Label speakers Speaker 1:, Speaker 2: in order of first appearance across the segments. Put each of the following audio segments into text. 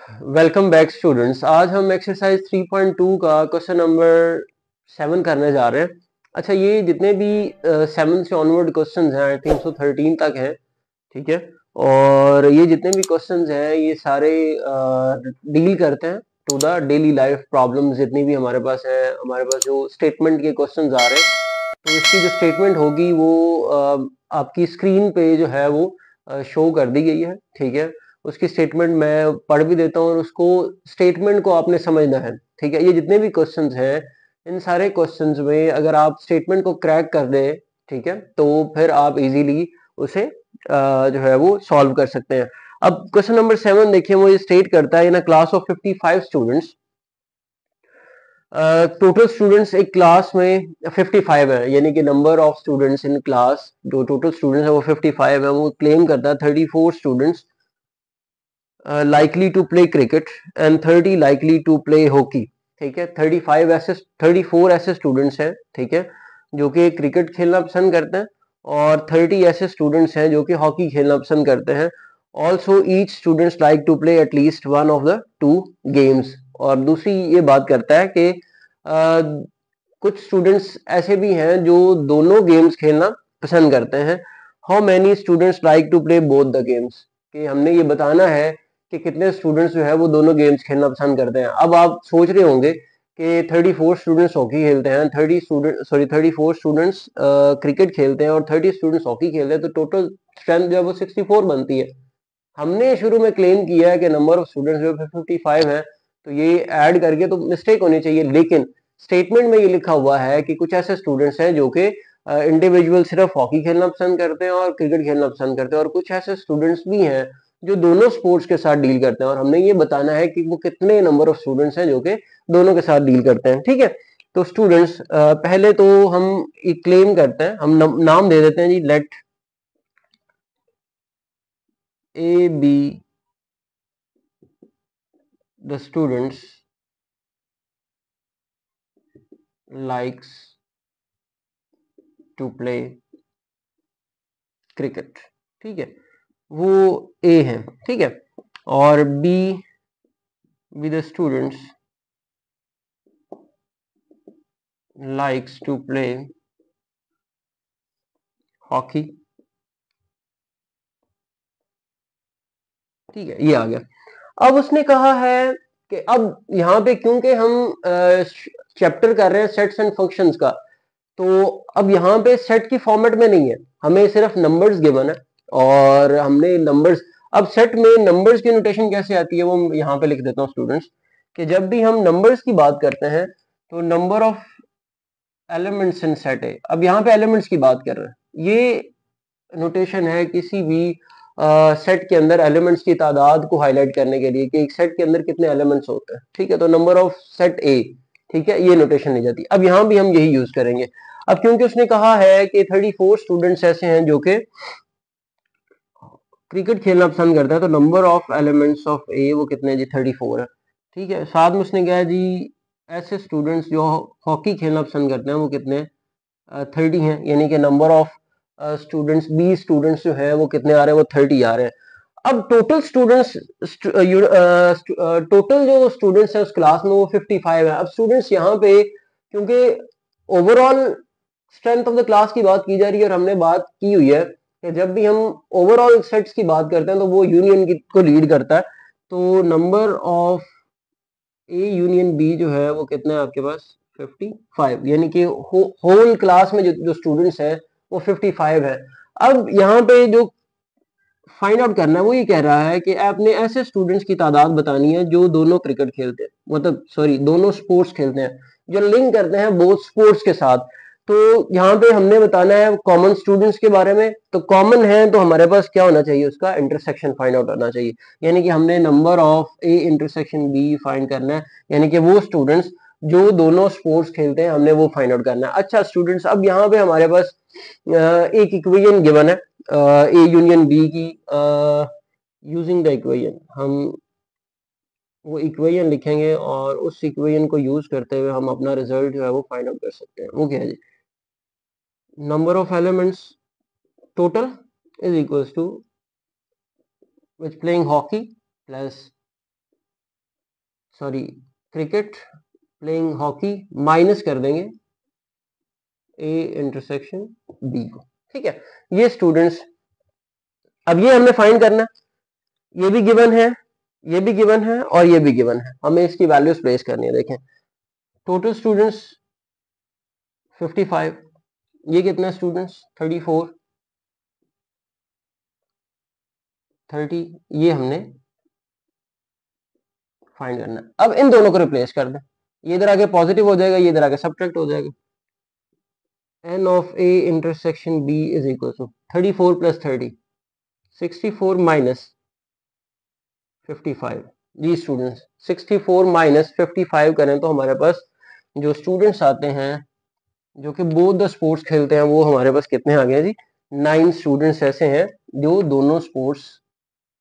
Speaker 1: Welcome back students. आज हम exercise 3.2 का क्वेश्चन नंबर 7 करने जा रहे हैं। अच्छा, ये जितने भी 7 से ऑनवर्ड क्वेश्चंस हैं, आई थिंक सो 13 तक हैं, ठीक है। और ये जितने भी क्वेश्चंस हैं ये सारे डील करते हैं to the daily life problems जितनी भी हमारे पास है। हमारे पास जो स्टेटमेंट के क्वेश्चंस आ रहे हैं, तो इसकी जो स्टेटमेंट होगी वो आपकी स्क्रीन पे जो है वो शो कर दी गई है, ठीक है। उसकी स्टेटमेंट मैं पढ़ भी देता हूँ और उसको स्टेटमेंट को आपने समझना है, ठीक है। ये जितने भी क्वेश्चंस हैं, इन सारे क्वेश्चंस में अगर आप स्टेटमेंट को क्रैक कर दें, ठीक है, तो फिर आप इजीली उसे जो है वो सॉल्व कर सकते हैं। अब क्वेश्चन नंबर 7 देखिए, वो ये स्टेट करता है in a class of 55 students. Total students एक क्लास में 55 है, यानी कि number of students in class, जो टोटल स्टूडेंट्स है वो 55 है। वो क्लेम करता है 34 students likely to play cricket and 30 likely to play hockey, ठीक है। 34 ऐसे स्टूडेंट्स हैं, ठीक है, जो कि क्रिकेट खेलना पसंद करते हैं, और 30 ऐसे स्टूडेंट्स हैं जो कि हॉकी खेलना पसंद करते हैं। Also each students like to play at least one of the two games. और दूसरी ये बात करता है कि कुछ स्टूडेंट्स ऐसे भी हैं जो दोनों गेम्स खेलना पसंद करते हैं। How many students like to play both the games, कि हमने ये बताना है कि कितने स्टूडेंट्स जो है वो दोनों गेम्स खेलना पसंद करते हैं। अब आप सोच रहे होंगे कि 34 स्टूडेंट्स हॉकी खेलते हैं, 34 स्टूडेंट्स क्रिकेट खेलते हैं और 30 स्टूडेंट्स हॉकी खेलते हैं, तो टोटल स्ट्रेंथ जो है वो 64 बनती है। हमने शुरू में क्लेम किया है कि नंबर ऑफ स्टूडेंट्स जो 55 है, तो ये ऐड करके तो मिस्टेक होनी चाहिए, लेकिन स्टेटमेंट में ये लिखा हुआ है कि कुछ ऐसे स्टूडेंट्स हैं जो कि इंडिविजुअल सिर्फ हॉकी खेलना पसंद करते हैं और क्रिकेट खेलना पसंद करते हैं, और कुछ ऐसे स्टूडेंट्स भी हैं जो दोनों स्पोर्ट्स के साथ डील करते हैं, और हमने ये बताना है कि वो कितने नंबर ऑफ स्टूडेंट्स हैं जो कि दोनों के साथ डील करते हैं, ठीक है। तो स्टूडेंट्स, पहले तो हम एक क्लेम करते हैं, हम नाम दे देते हैं जी, let A B the students likes to play cricket, ठीक है, वो ए है, ठीक है। और B with the students likes to play hockey, ठीक है, ये आ गया। अब उसने कहा है कि अब यहाँ पे क्योंकि हम चैप्टर कर रहे हैं सेट्स एंड फंक्शंस का, तो अब यहाँ पे सेट की फॉर्मेट में नहीं है, हमें सिर्फ नंबर्स गिवन है और हमने नंबर्स। अब सेट में नंबर्स की नोटेशन कैसे आती है वो यहाँ पे लिख देता हूँ स्टूडेंट्स, कि जब भी हम नंबर्स की बात करते हैं तो number of elements in set है। अब यहाँ पे एलिमेंट्स की बात कर रहे हैं, ये नोटेशन है किसी भी सेट के अंदर एलिमेंट्स की तादाद को हाईलाइट करने के लिए कि एक सेट के अंदर कितने एलिमेंट्स होते हैं, ठीक है। तो नंबर ऑफ सेट ए, ठीक है, ये नोटेशन ली जाती है। अब यहाँ भी हम यही यूज करेंगे। अब क्योंकि उसने कहा है कि 34 स्टूडेंट्स ऐसे हैं जो कि क्रिकेट खेलना पसंद करते हैं, तो नंबर ऑफ एलिमेंट्स ऑफ ए वो कितने जी, 34 है, ठीक है। साथ में उसने कहा जी ऐसे स्टूडेंट्स जो हॉकी खेलना पसंद करते हैं वो कितने, 30 हैं, यानी कि नंबर ऑफ स्टूडेंट्स, 20 स्टूडेंट्स जो है वो कितने आ रहे हैं, वो 30 आ रहे हैं। अब टोटल स्टूडेंट्स, टोटल जो स्टूडेंट्स हैं उस क्लास में वो 55 है। अब स्टूडेंट्स यहाँ पे क्योंकि overall strength of the class की बात की जा रही है, और हमने बात की हुई है कि जब भी हम ओवरऑल सेट्स की बात करते हैं तो वो यूनियन को लीड करता है। तो number of A union B जो है वो कितना है आपके पास, 55, यानी कि होल क्लास में जो स्टूडेंट्स हैं वो 55 है। अब यहाँ पे जो फाइंड आउट करना है वो ये कह रहा है कि आपने ऐसे स्टूडेंट्स की तादाद बतानी है जो दोनों क्रिकेट खेलते हैं, मतलब सॉरी दोनों स्पोर्ट्स खेलते हैं, जो लिंक करते हैं बोथ स्पोर्ट्स के साथ। तो यहाँ पे हमने बताना है कॉमन स्टूडेंट्स के बारे में, तो कॉमन है तो हमारे पास क्या होना चाहिए, उसका इंटरसेक्शन फाइंड आउट होना चाहिए, यानी कि हमने number of A intersection B find करना है, यानी कि वो स्टूडेंट्स जो दोनों स्पोर्ट्स खेलते हैं हमने वो फाइंड आउट करना है। अच्छा स्टूडेंट्स, अब यहाँ पे हमारे पास एक इक्वेशन गिवन है ए यूनियन बी की। यूजिंग द इक्वेशन हम वो इक्वेशन लिखेंगे और उस इक्वेशन को यूज करते हुए हम अपना रिजल्ट जो है वो फाइंड आउट कर सकते हैं। वो क्या है जी, number of elements total is equals to which playing hockey plus sorry cricket playing hockey minus कर देंगे ए इंटरसेक्शन बी को। ठीक है, ये स्टूडेंट्स, अब ये हमने फाइंड करना है, ये भी गिवन है, ये भी गिवन है और ये भी गिवन है, हमें इसकी वैल्यूज प्लेस करनी है। देखें टोटल स्टूडेंट्स 55, ये कितना स्टूडेंट्स 34, 30, ये हमने फाइंड करना है। अब इन दोनों को रिप्लेस कर दें, ये इधर आके पॉजिटिव हो जाएगा, ये इधर आके सब्ट्रैक्ट हो जाएगा। n of a intersection b is equal to 34 plus 30, 64 minus 55। Ji students 64 minus 55 करें तो हमारे पास जो स्टूडेंट्स आते हैं जो कि बोथ द स्पोर्ट्स खेलते हैं, वो हमारे पास कितने आ गए जी? 9 स्टूडेंट्स ऐसे हैं जो दोनों स्पोर्ट्स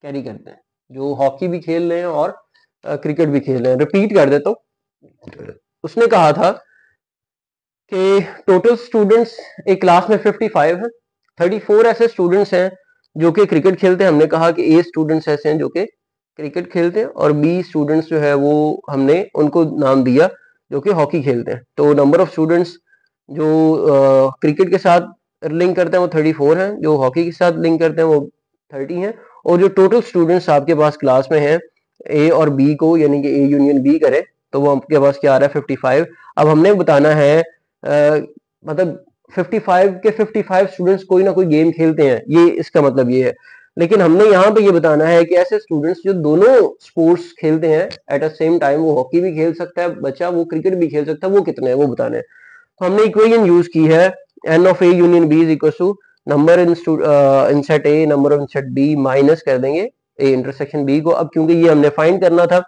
Speaker 1: कैरी करते हैं, जो हॉकी भी खेल रहे हैं और क्रिकेट भी खेल रहे हैं। रिपीट कर देता हूं, उसने कहा था कि टोटल स्टूडेंट्स एक क्लास में 55 है, 34 ऐसे स्टूडेंट्स हैं जो कि क्रिकेट खेलते हैं। हमने कहा कि ए स्टूडेंट्स ऐसे हैं जो कि क्रिकेट खेलते हैं और बी स्टूडेंट्स जो है वो हमने उनको नाम दिया जो कि हॉकी खेलते हैं। तो नंबर ऑफ स्टूडेंट्स जो क्रिकेट के साथ लिंक करते हैं वो 34 हैं, जो हॉकी के साथ लिंक करते हैं वो 30 हैं, और जो टोटल स्टूडेंट्स आपके पास क्लास में हैं ए और बी को, यानी कि ए यूनियन बी करें तो वो आपके पास क्या आ रहा है 55। अब हमने बताना है मतलब 55 के 55 स्टूडेंट्स कोई ना कोई गेम खेलते हैं, ये इसका मतलब ये है। लेकिन हमने यहाँ पे ये बताना है कि ऐसे स्टूडेंट्स जो दोनों स्पोर्ट्स खेलते हैं एट अ सेम टाइम, वो हॉकी भी खेल सकता है बच्चा, वो क्रिकेट भी खेल सकता है, वो कितने हैं वो बताने हैं। तो हमने इक्वेशन यूज की है n of a union b is equal to number in set a number in set b minus कर देंगे a इंटरसेक्शन b को। अब क्योंकि ये हमने फाइंड करना था,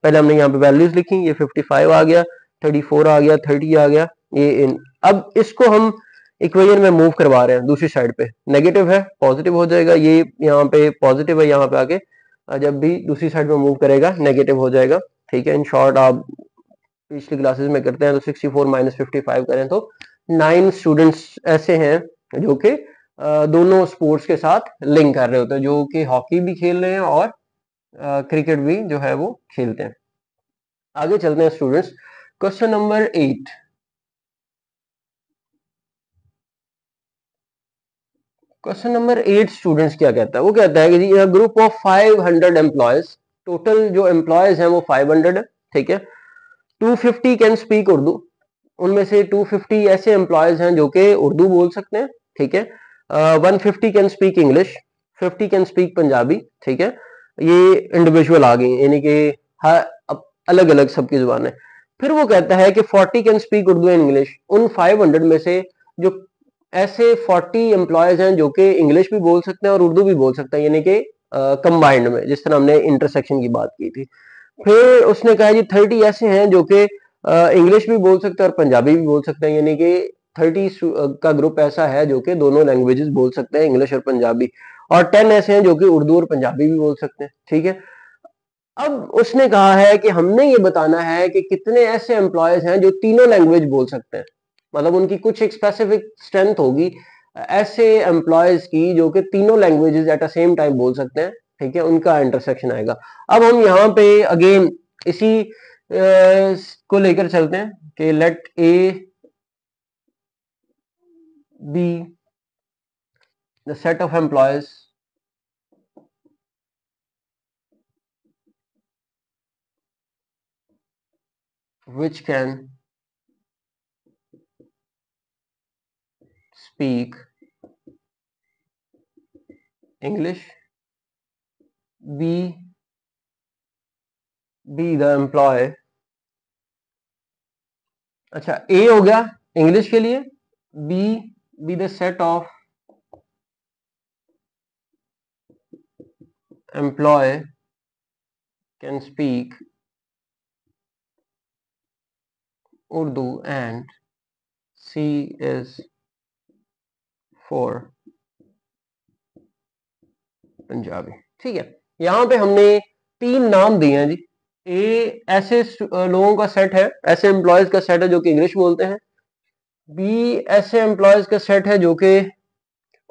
Speaker 1: पहले हमने यहाँ पे वैल्यूज लिखी, ये 55 आ गया, 34 आ गया, 30 आ गया, ये इन। अब इसको हम इक्वेशन में मूव करवा रहे हैं दूसरी साइड पे, नेगेटिव है पॉजिटिव हो जाएगा, ये यहाँ पे पॉजिटिव है, यहाँ पे आके जब भी दूसरी साइड में मूव करेगा नेगेटिव हो जाएगा। ठीक है, इन शॉर्ट आप पिछली क्लासेस में करते हैं तो 64 माइनस 55 करें तो 9 स्टूडेंट्स ऐसे हैं जो कि दोनों स्पोर्ट्स के साथ लिंक कर रहे होते हैं, जो कि हॉकी भी खेल रहे हैं और क्रिकेट भी जो है वो खेलते हैं। आगे चलते हैं students, question number 8। Question number 8 students क्या कहता है, वो कहता है कि जी ग्रुप ऑफ 500 एम्प्लॉयज, टोटल जो एम्प्लॉयज हैं वो 500 है। ठीक है, 250 कैन स्पीक उर्दू, उनमें से 250 ऐसे एम्प्लॉयज हैं जो कि उर्दू बोल सकते हैं। ठीक है, 150 can speak English, 50 can speak Punjabi. ठीक है, ये इंडिविजुअल आ गई, यानी कि अलग अलग सबकी जुबान है। फिर वो कहता है कि 40 can speak Urdu and English, उन 500 में से जो ऐसे 40 एम्प्लॉयज हैं जो कि इंग्लिश भी बोल सकते हैं और उर्दू भी बोल सकते हैं, यानी कि कंबाइंड में, जिस तरह हमने इंटरसेक्शन की बात की थी। फिर उसने कहा जी 30 ऐसे हैं जो कि इंग्लिश भी बोल सकते हैं और पंजाबी भी बोल सकते हैं, यानी कि 30 का ग्रुप ऐसा है जो कि दोनों लैंग्वेजेस बोल सकते हैं, इंग्लिश और पंजाबी। और 10 ऐसे हैं जो कि उर्दू और पंजाबी भी बोल सकते हैं। ठीक है, अब उसने कहा है कि हमने ये बताना है कि कितने ऐसे एम्प्लॉयज हैं जो तीनों लैंग्वेज बोल सकते हैं, मतलब उनकी कुछ एक स्पेसिफिक स्ट्रेंथ होगी ऐसे एम्प्लॉयज की जो कि तीनों languages at a same time बोल सकते हैं। ठीक है, उनका इंटरसेक्शन आएगा। अब हम यहाँ पे अगेन इसी को लेकर चलते हैं कि let A B the set of employees which can speak English, be the employee। अच्छा, ए हो गया इंग्लिश के लिए, B the set of employee can speak Urdu and C is for Punjabi. ठीक है, यहां पे हमने 3 नाम दिए हैं जी। ए ऐसे लोगों का सेट है, ऐसे एम्प्लॉयज का सेट है जो कि इंग्लिश बोलते हैं, बी ऐसे एम्प्लॉयज का सेट है जो कि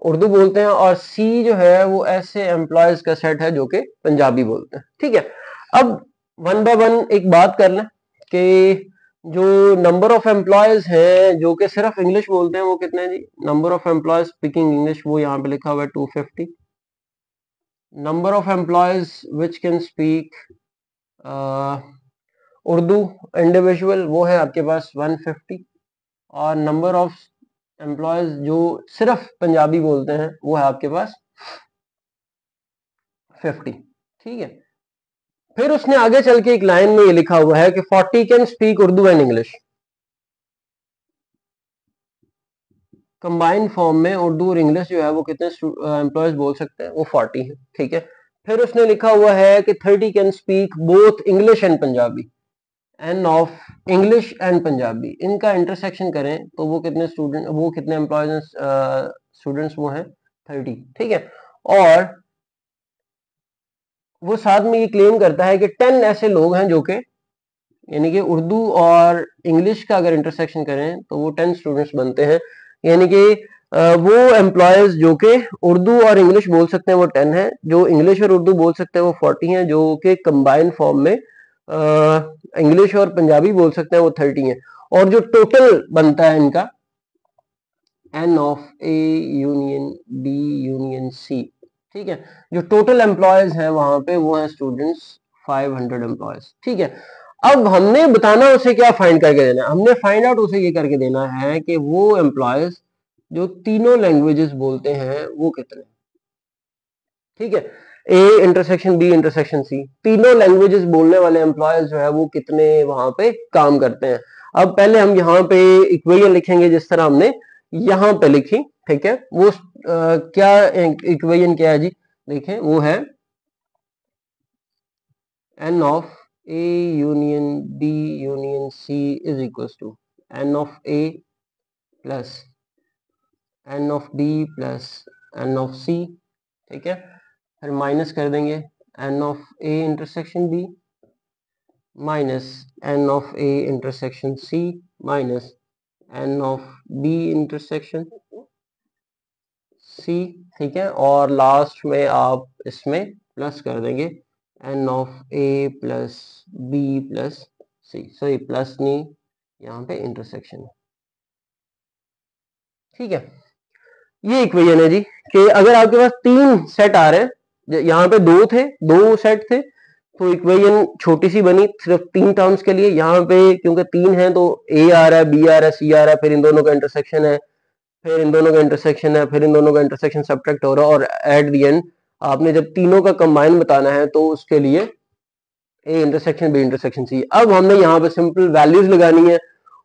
Speaker 1: उर्दू बोलते हैं, और सी जो है वो ऐसे एम्प्लॉयज का सेट है जो कि पंजाबी बोलते हैं। ठीक है, अब वन बाय वन एक बात कर लें कि जो नंबर ऑफ एम्प्लॉयज हैं जो कि सिर्फ इंग्लिश बोलते हैं वो कितने हैं जी? Number of employees speaking English वो यहाँ पे लिखा हुआ है 250. Number of employees which can speak Urdu individual वो है आपके पास 150. और नंबर ऑफ एम्प्लॉयज जो सिर्फ पंजाबी बोलते हैं वो है आपके पास 50. ठीक है, फिर उसने आगे चल के एक लाइन में ये लिखा हुआ है कि 40 can speak Urdu and English. Combined form में उर्दू और इंग्लिश जो है वो कितने एम्प्लॉयज बोल सकते हैं? वो 40 है. ठीक है, फिर उसने लिखा हुआ है कि 30 can speak both English and Punjabi. N of English and Punjabi इनका इंटरसेक्शन करें तो वो कितने स्टूडेंट वो कितने एम्प्लॉयज स्टूडेंट्स वो हैं 30. ठीक है, और वो साथ में ये क्लेम करता है कि 10 ऐसे लोग हैं जो कि यानी कि उर्दू और इंग्लिश का अगर इंटरसेक्शन करें तो वो 10 स्टूडेंट्स बनते हैं. यानी कि वो एम्प्लॉयज जो कि उर्दू और इंग्लिश बोल सकते हैं वो 10 हैं, जो इंग्लिश और उर्दू बोल सकते हैं वो 40 हैं, जो कि कंबाइंड फॉर्म में इंग्लिश और पंजाबी बोल सकते हैं वो 30 हैं. और जो टोटल बनता है इनका N of A union B union C. ठीक है, जो टोटल एम्प्लॉयज हैं वहां पे वो हैं स्टूडेंट्स 500 एम्प्लॉयज. ठीक है, अब हमने बताना उसे क्या फाइंड करके देना है? हमने फाइंड आउट उसे ये करके देना है कि वो एम्प्लॉयज जो तीनों लैंग्वेजेस बोलते हैं वो कितने. ठीक है, A intersection B intersection C तीनों लैंग्वेजेस बोलने वाले एम्प्लॉयज जो है वो कितने वहां पे काम करते हैं. अब पहले हम यहाँ पे इक्वेशन लिखेंगे जिस तरह हमने यहाँ पे लिखी. ठीक है, वो क्या इक्वेशन क्या है जी? देखें वो है N of A union B union C is equal to N of A plus n of B plus n of C. ठीक है, फिर माइनस कर देंगे N of A intersection B minus n of A intersection C minus n of B intersection C. ठीक है, और last में आप इसमें प्लस कर देंगे N of A plus B plus C. Sorry plus नहीं, यहाँ पे इंटरसेक्शन है. ठीक है, ये इक्वेशन है जी कि अगर आपके पास तीन सेट आ रहे हैं, यहाँ पे दो सेट थे तो इक्वेशन छोटी सी बनी सिर्फ तीन टर्म्स के लिए. यहाँ पे क्योंकि तीन है तो ए आ रहा है बी आ रहा है सी आ रहा है, फिर इन दोनों का इंटरसेक्शन है, फिर इन दोनों का इंटरसेक्शन है, फिर इन दोनों का इंटरसेक्शन सब्ट्रैक्ट हो रहा है, और एट द एंड आपने जब तीनों का कंबाइन बताना है तो उसके लिए A intersection B intersection C. अब हमने यहाँ पे सिंपल वैल्यूज लगानी है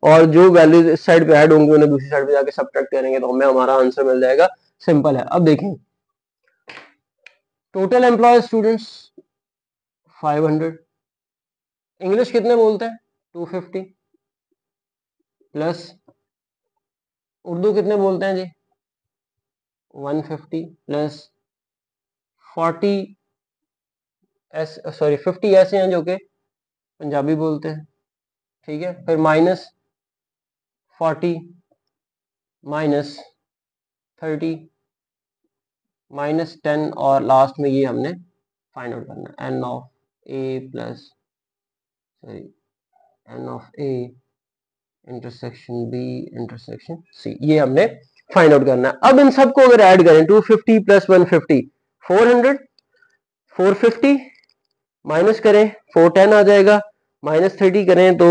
Speaker 1: और जो वैल्यूज इस साइड पे ऐड होंगी उन्हें दूसरी साइड पे जाके सब्ट्रैक्ट करेंगे तो हमें हमारा आंसर मिल जाएगा. सिंपल है. अब देखें टोटल एम्प्लॉय स्टूडेंट्स 500, इंग्लिश कितने बोलते हैं 250 प्लस उर्दू कितने बोलते हैं जी 150 प्लस 40 सॉरी 50 ऐसे हैं जो कि पंजाबी बोलते हैं. ठीक है, फिर माइनस 40 माइनस 30 माइनस 10 और लास्ट में ये हमने फाइंड आउट करना है N of A plus sorry N of A intersection B intersection C. ये हमने फाइंड आउट करना है. अब इन सबको अगर ऐड करें 250 प्लस 150 400, 450 माइनस करें 410 आ जाएगा, माइनस 30 करें तो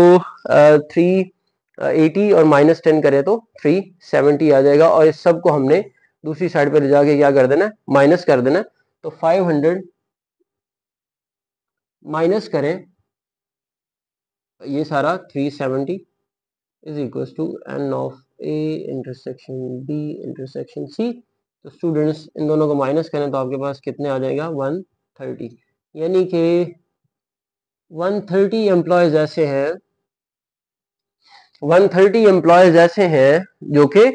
Speaker 1: 380 और माइनस 10 करें तो 370 आ जाएगा. और इस सब को हमने दूसरी साइड पे ले जाके क्या कर देना, माइनस कर देना. तो 500 माइनस करें ये सारा 370 is equal to N of A intersection B intersection C. तो स्टूडेंट्स इन दोनों को माइनस करें तो आपके पास कितने आ जाएगा 130. यानी कि 130 एम्प्लॉयज ऐसे हैं 130 एम्प्लॉयज ऐसे हैं जो कि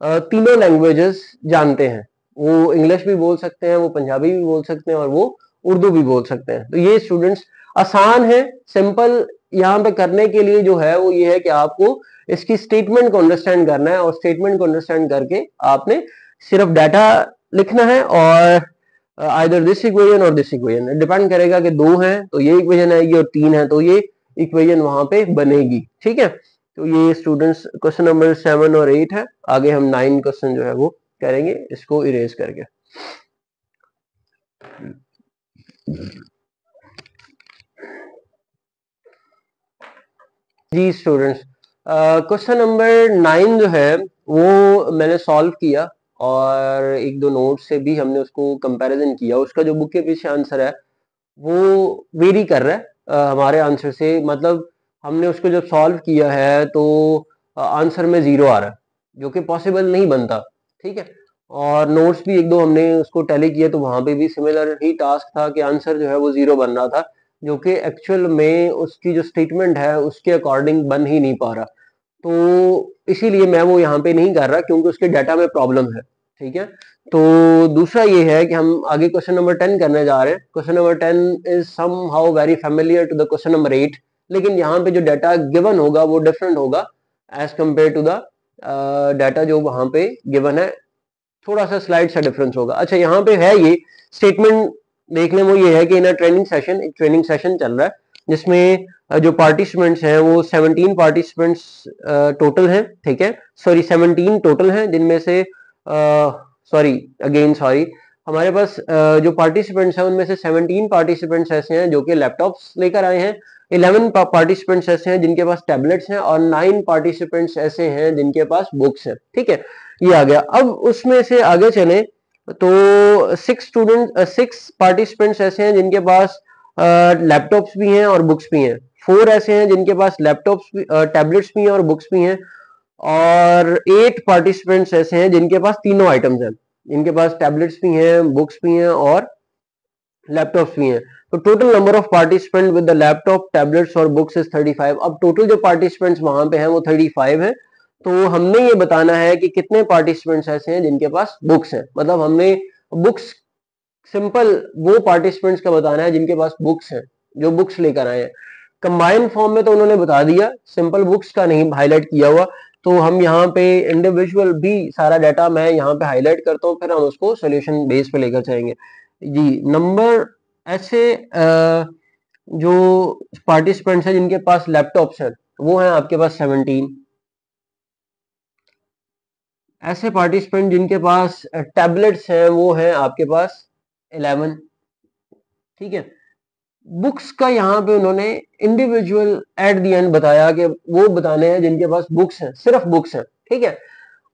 Speaker 1: तीनों लैंग्वेजेस जानते हैं. वो इंग्लिश भी बोल सकते हैं, वो पंजाबी भी बोल सकते हैं और वो उर्दू भी बोल सकते हैं. तो ये स्टूडेंट्स आसान है, सिंपल यहाँ पे करने के लिए जो है वो ये है कि आपको इसकी स्टेटमेंट को अंडरस्टैंड करना है और स्टेटमेंट को अंडरस्टैंड करके आपने सिर्फ डाटा लिखना है और आइदर दिस इक्वेशन और दिस इक्वेशन, डिपेंड करेगा कि 2 हैं तो ये इक्वेशन आएगी और 3 है तो ये इक्वेशन वहां पे बनेगी। ठीक है, तो ये स्टूडेंट्स क्वेश्चन नंबर 7 और 8 है। आगे हम 9 क्वेश्चन जो है वो करेंगे इसको इरेज करके। जी स्टूडेंट्स, क्वेश्चन नंबर 9 जो है वो मैंने सॉल्व किया और एक दो नोट से भी हमने उसको कंपैरिजन किया। उसका जो बुक के पीछे आंसर है वो वेरी कर रहा है हमारे आंसर से। मतलब हमने उसको जब सॉल्व किया है तो आंसर में 0 आ रहा है, जो कि पॉसिबल नहीं बनता। ठीक है, और नोट्स भी एक दो हमने उसको टैली किए तो वहां पे भी सिमिलर ही टास्क था कि आंसर जो है वो 0 बन रहा था, जो कि एक्चुअल में उसकी जो स्टेटमेंट है उसके अकॉर्डिंग बन ही नहीं पा रहा। तो इसीलिए मैं वो यहाँ पे नहीं कर रहा क्योंकि उसके डाटा में प्रॉब्लम है। ठीक है, तो दूसरा ये है कि हम आगे क्वेश्चन नंबर 10 करने जा रहे हैं। Question number 10 is somehow very familiar to the question number 8, लेकिन यहाँ पे जो डाटा गिवन होगा वो डिफरेंट होगा as compare to the data जो वहां पे गिवन है। थोड़ा सा स्लाइड सा डिफरेंस होगा। अच्छा, यहाँ पे है ये स्टेटमेंट देखने में ये है कि इन ट्रेनिंग सेशन, एक ट्रेनिंग सेशन चल रहा है जिसमें जो पार्टिसिपेंट्स हैं वो 17 पार्टिसिपेंट्स टोटल हैं। ठीक है, सॉरी 17 टोटल हैं, जिनमें से सॉरी अगेन सॉरी, हमारे पास जो पार्टिसिपेंट्स हैं उनमें से 17 पार्टिसिपेंट्स ऐसे हैं जो कि लैपटॉप्स लेकर आए हैं, 11 पार्टिसिपेंट्स ऐसे हैं जिनके पास टैबलेट्स हैं और 9 पार्टिसिपेंट्स ऐसे हैं जिनके पास बुक्स हैं। ठीक है, ये आ गया। अब उसमें से आगे चले तो 6 पार्टिसिपेंट्स ऐसे हैं जिनके पास लैपटॉप्स भी हैं और बुक्स भी हैं, 4 ऐसे हैं जिनके पास लैपटॉप्स भी, टैबलेट्स भी हैं और बुक्स भी हैं, और 8 पार्टिसिपेंट्स ऐसे हैं जिनके पास तीनों आइटम्स हैं, जिनके पास टैबलेट्स भी हैं, बुक्स भी हैं और लैपटॉप्स भी हैं। तो total number of participant with the laptop, tablets और बुक्स इज 35। अब टोटल जो पार्टिसिपेंट्स वहां पे हैं वो 35 है। तो हमने ये बताना है कि कितने पार्टिसिपेंट्स ऐसे हैं जिनके पास बुक्स हैं। मतलब हमने बुक्स, सिंपल वो पार्टिसिपेंट्स का बताना है जिनके पास बुक्स हैं, जो बुक्स लेकर आए हैं। कंबाइंड फॉर्म में तो उन्होंने बता दिया, सिंपल बुक्स का नहीं हाईलाइट किया हुआ। तो हम यहाँ पे इंडिविजुअल भी सारा डाटा मैं यहाँ पे हाईलाइट करता हूँ, फिर हम उसको सोल्यूशन बेस पे लेकर जाएंगे। जी, नंबर ऐसे जो पार्टिसिपेंट्स हैं जिनके पास लैपटॉप्स हैं वो हैं आपके पास 17। ऐसे पार्टिसिपेंट जिनके पास टैबलेट्स हैं वो हैं आपके पास 11। ठीक है, बुक्स का यहाँ पे उन्होंने इंडिविजुअल एट द एंड बताया कि वो बताने हैं जिनके पास बुक्स हैं, सिर्फ बुक्स हैं। ठीक है,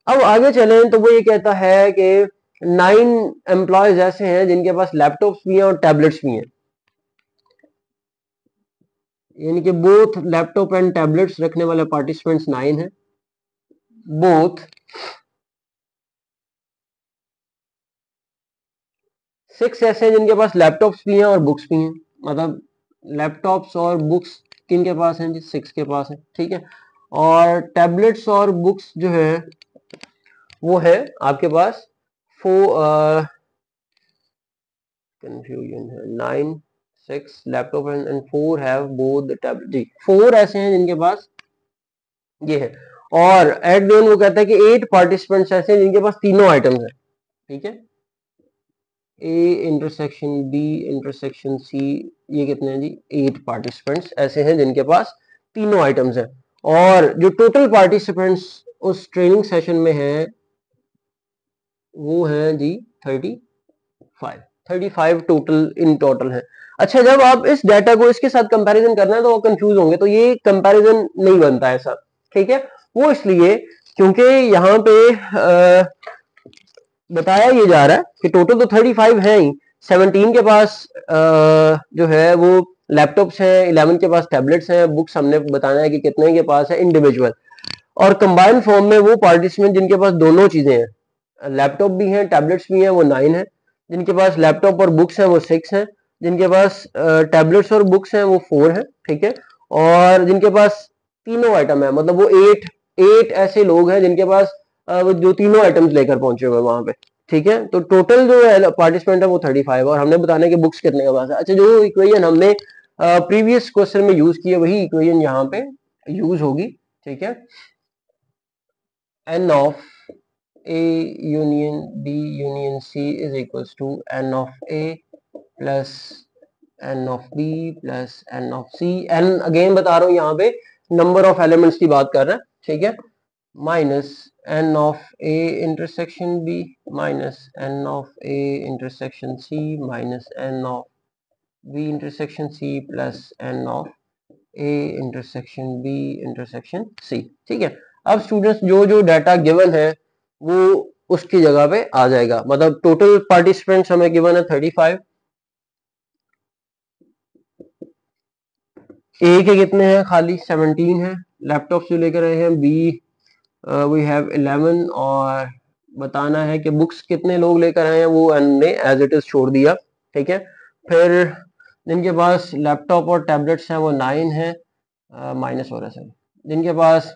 Speaker 1: अब आगे चलें तो वो ये कहता है कि 9 एम्प्लॉयज ऐसे हैं जिनके पास लैपटॉप्स भी हैं और टैबलेट्स भी हैं, यानी कि बोथ लैपटॉप एंड टैबलेट्स रखने वाले पार्टिसिपेंट्स 9 हैं। बोथ 6 ऐसे हैं जिनके पास लैपटॉप्स भी हैं और बुक्स भी हैं। मतलब लैपटॉप्स और बुक्स किन के पास हैं जी? 6 के पास है। ठीक है, और टैबलेट्स और बुक्स जो है वो है आपके पास 4, कंफ्यूजन है, 9 6 laptop and 4 have both the tablet. जी, 4 ऐसे हैं जिनके पास ये है, और एट द एंड वो कहता है कि 8 पार्टिसिपेंट्स ऐसे हैं जिनके पास तीनों आइटम्स हैं। ठीक है, A intersection B intersection C, ये कितने हैं जी? 8 पार्टिसिपेंट्स ऐसे हैं जिनके पास तीनों आइटम्स हैं। और जो टोटल पार्टिसिपेंट्स उस ट्रेनिंग सेशन में हैं वो हैं जी 35 टोटल, इन टोटल है। अच्छा, जब आप इस डाटा को इसके साथ कंपैरिजन करना है तो वो कंफ्यूज होंगे, तो ये कंपैरिजन नहीं बनता ऐसा। ठीक है, वो इसलिए क्योंकि यहाँ पे बताया ये जा रहा है कि टोटल तो 35 है ही, 17 के पास जो है वो लैपटॉप्स हैं, 11 के पास टैबलेट्स हैं, बुक्स हमने बताना है कि कितने के पास है इंडिविजुअल, और कंबाइंड फॉर्म में वो पार्टिसिपेंट जिनके पास दोनों चीजें हैं, लैपटॉप भी हैं टैबलेट्स भी हैं, वो 9 है। जिनके पास लैपटॉप और बुक्स हैं वो 6 हैं। जिनके पास टैबलेट्स और बुक्स हैं वो 4 है। ठीक है, और जिनके पास तीनों आइटम है, मतलब वो 8 ऐसे लोग हैं जिनके पास वो जो तीनों आइटम्स लेकर पहुंचे हुए वहां पे। ठीक है, तो टोटल जो है पार्टिसिपेंट है वो 35, और हमने बताना है कि बुक्स कितने के पास है। अच्छा, जो इक्वेशन हमने प्रीवियस क्वेश्चन में यूज की है वही इक्वेशन यहाँ पे यूज होगी। ठीक है, n of A union B union C is equals to n of A plus n of B plus n of C। n again बता रहा हूँ यहाँ पे नंबर ऑफ एलिमेंट्स की बात कर रहा है, ठीक है, minus n of A intersection B minus n of A intersection C minus n of B intersection C plus n of A intersection B intersection C। ठीक है, अब स्टूडेंट्स जो जो डाटा गिवन है वो उसकी जगह पे आ जाएगा। मतलब टोटल पार्टिसिपेंट्स हमें गिवन है 35, ए के कितने हैं, खाली 17 है। लैपटॉप जो लेकर आए हैं बी वी हैव 11 और बताना है कि बुक्स कितने लोग लेकर आए हैं, वो हमने एज इट इज छोड़ दिया। ठीक है, फिर जिनके पास लैपटॉप और टैबलेट्स हैं वो 9 है, माइनस हो रहा है सर, जिनके पास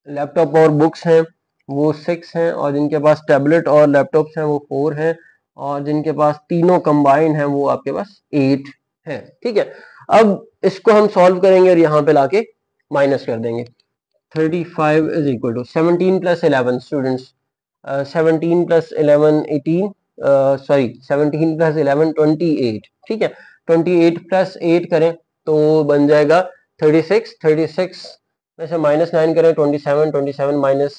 Speaker 1: लैपटॉप और बुक्स हैं वो 6 हैं, और जिनके पास टैबलेट और लैपटॉप्स हैं वो 4 हैं, और जिनके पास तीनों कंबाइंड हैं वो आपके पास 8 है। ठीक है, अब इसको हम सॉल्व करेंगे और यहाँ पे लाके माइनस कर देंगे। 35 is equal to 17 plus 11 students, 17 plus 11 18, sorry 17 plus 11 28। ठीक है, 28 प्लस 8 करें तो बन जाएगा 36, 36 में से माइनस 9 करें 27, 27 माइनस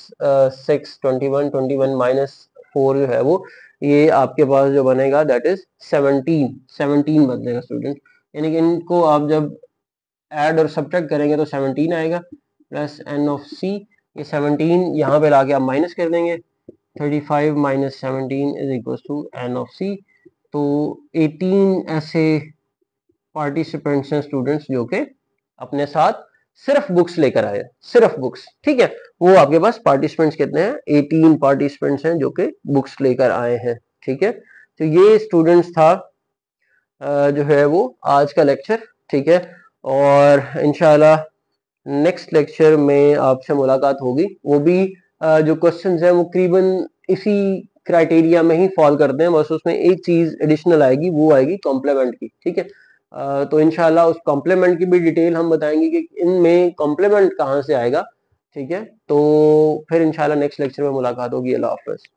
Speaker 1: 6 21, 21 माइनस 4 जो है वो ये आपके पास जो बनेगा दैट इज 17, 17 बनेगा स्टूडेंट। यानी कि इनको आप जब ऐड और सब्ट्रैक्ट करेंगे तो 17 आएगा प्लस n ऑफ c, ये 17 यहाँ पे लाके आप माइनस कर देंगे, 35 minus 17 is equal to n of c। तो 18 ऐसे पार्टिसिपेंट्स हैं स्टूडेंट्स जो कि अपने साथ सिर्फ बुक्स लेकर आए, सिर्फ बुक्स। ठीक है, वो आपके पास पार्टिसिपेंट्स कितने हैं, 18 पार्टिसिपेंट्स हैं जो कि बुक्स लेकर आए हैं। ठीक है, तो ये स्टूडेंट्स था जो है वो आज का लेक्चर। ठीक है, और इंशाल्लाह नेक्स्ट लेक्चर में आपसे मुलाकात होगी। वो भी जो क्वेश्चंस हैं वो करीबन इसी क्राइटेरिया में ही फॉल करते हैं, बस उसमें एक चीज एडिशनल आएगी, वो आएगी कॉम्प्लीमेंट की। ठीक है, तो इंशाल्लाह उस कॉम्प्लीमेंट की भी डिटेल हम बताएंगे कि इनमें कॉम्प्लीमेंट कहाँ से आएगा। ठीक है, तो फिर इंशाल्लाह नेक्स्ट लेक्चर में मुलाकात होगी। अल्लाह हाफ़िज़।